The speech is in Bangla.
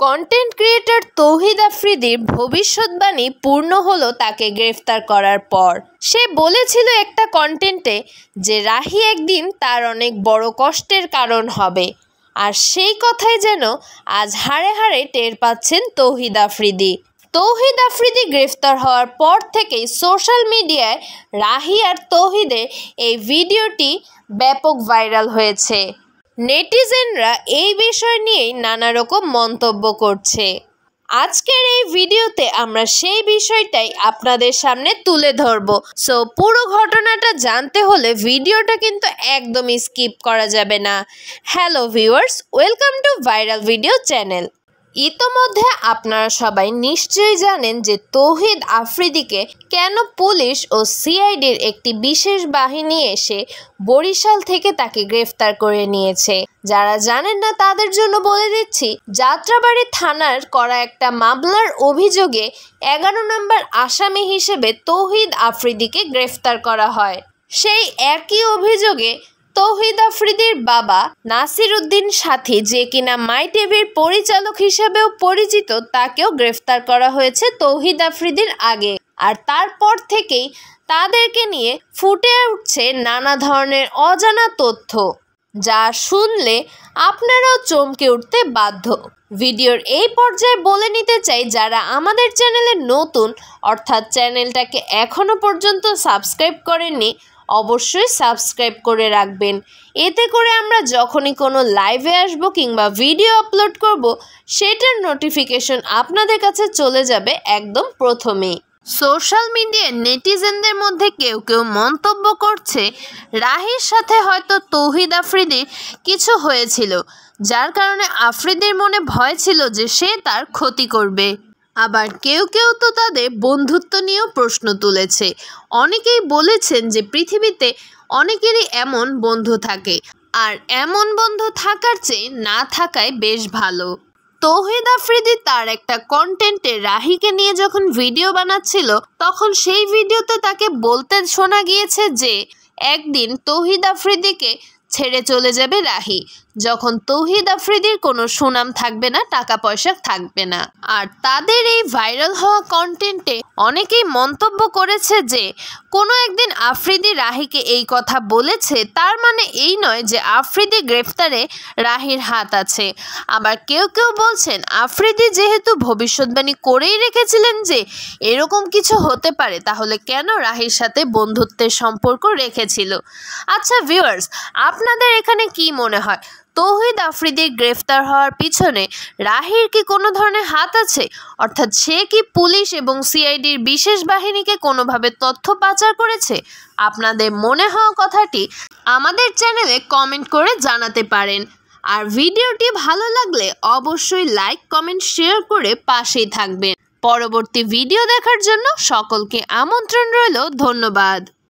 কন্টেন্ট ক্রিয়েটর তৌহিদ আফ্রিদির ভবিষ্যৎবাণী পূর্ণ হলো তাকে গ্রেফতার করার পর। সে বলেছিল একটা কন্টেন্টে যে রাহি একদিন তার অনেক বড় কষ্টের কারণ হবে, আর সেই কথাই যেন আজ হাড়ে হাড়ে টের পাচ্ছেন তৌহিদ আফ্রিদি। তৌহিদ আফ্রিদি গ্রেফতার হওয়ার পর থেকেই সোশ্যাল মিডিয়ায় রাহি আর তৌহিদের এই ভিডিওটি ব্যাপক ভাইরাল হয়েছে। নেটিজেনরা এই বিষয় নিয়েই নানা রকম মন্তব্য করছে। আজকের এই ভিডিওতে আমরা সেই বিষয়টাই আপনাদের সামনে তুলে ধরব। সো পুরো ঘটনাটা জানতে হলে ভিডিওটা কিন্তু একদমই স্কিপ করা যাবে না। Hello viewers, welcome to viral video channel. ইতোমধ্যে আপনারা সবাই নিশ্চয়ই জানেন যে তৌহিদ আফ্রিদিকে কেন পুলিশ ও সিআইডির একটি বিশেষ বাহিনী এসে বরিশাল থেকে তাকে গ্রেফতার করে নিয়েছে। যারা জানেন না তাদের জন্য বলে দিচ্ছি, যাত্রাবাড়ি থানার করা একটা মামলার অভিযোগে 11 নম্বর আসামি হিসেবে তৌহিদ আফ্রিদিকে গ্রেফতার করা হয়। সেই একই অভিযোগে তৌহিদ আফ্রিদির বাবা নাসির উদ্দিন সাথী, যে কিনা মাই টিভির পরিচালক হিসেবেও পরিচিত, তাকেও গ্রেফতার করা হয়েছে তৌহিদ আফ্রিদির আগে। আর তারপর থেকেই তাদেরকে নিয়ে ফুটে উঠছে নানা ধরনের অজানা তথ্য, যা শুনলে আপনারাও চমকে উঠতে বাধ্য। ভিডিওর এই পর্যায়ে বলে নিতে চাই, যারা আমাদের চ্যানেলে নতুন, অর্থাৎ চ্যানেলটাকে এখনো পর্যন্ত সাবস্ক্রাইব করেননি, অবশ্যই সাবস্ক্রাইব করে রাখবেন। এতে করে আমরা যখনই কোনো লাইভে আসবো কিংবা ভিডিও আপলোড করব, সেটার নোটিফিকেশন আপনাদের কাছে চলে যাবে একদম প্রথমেই। সোশ্যাল মিডিয়ায় নেটিজেনদের মধ্যে কেউ কেউ মন্তব্য করছে রাহির সাথে হয়তো তৌহিদ আফ্রিদির কিছু হয়েছিল, যার কারণে আফ্রিদির মনে ভয় ছিল যে সে তার ক্ষতি করবে। আবার কেউ কেউ তো তাদের বন্ধুত্ব নিয়েও প্রশ্ন তুলেছে। অনেকেই বলেছেন যে পৃথিবীতে অনেকেরই এমন বন্ধু থাকে, আর এমন বন্ধু থাকার চেয়ে না থাকাই বেশ ভালো। তৌহিদ আফ্রিদি তার একটা কন্টেন্টে রাহিকে নিয়ে যখন ভিডিও বানাচ্ছিল, তখন সেই ভিডিওতে তাকে বলতে শোনা গিয়েছে যে একদিন তৌহিদ আফ্রিদিকে ছেড়ে চলে যাবে রাহি, যখন তৌহিদ আফ্রিদির কোনো সুনাম থাকবে না, টাকা পয়সা থাকবে না। আর তাদের এই ভাইরাল হওয়া কন্টেন্টে অনেকেই মন্তব্য করেছে যে কোনো একদিন আফ্রিদি রাহিকে এই কথা বলেছে, তার মানে এই নয় যে আফ্রিদি গ্রেফতারে রাহির হাত আছে। আবার কেউ কেউ বলছেন আফ্রিদি যেহেতু ভবিষ্যৎবাণী করেই রেখেছিলেন যে এরকম কিছু হতে পারে, তাহলে কেন রাহির সাথে বন্ধুত্বের সম্পর্ক রেখেছিল। আচ্ছা ভিউয়ার্স, আপনাদের এখানে কি মনে হয়, তৌহিদ আফ্রিদির গ্রেফতার হওয়ার পিছনে রাহির কি কোনো ধরনের হাত আছে? অর্থাৎ সে কি পুলিশ এবং সিআইডির বিশেষ বাহিনীকে কোনোভাবে তথ্য পাচার করেছে? আপনাদের মনে হওয়া কথাটি আমাদের চ্যানেলে কমেন্ট করে জানাতে পারেন। আর ভিডিওটি ভালো লাগলে অবশ্যই লাইক, কমেন্ট, শেয়ার করে পাশেই থাকবেন। পরবর্তী ভিডিও দেখার জন্য সকলকে আমন্ত্রণ রইল। ধন্যবাদ।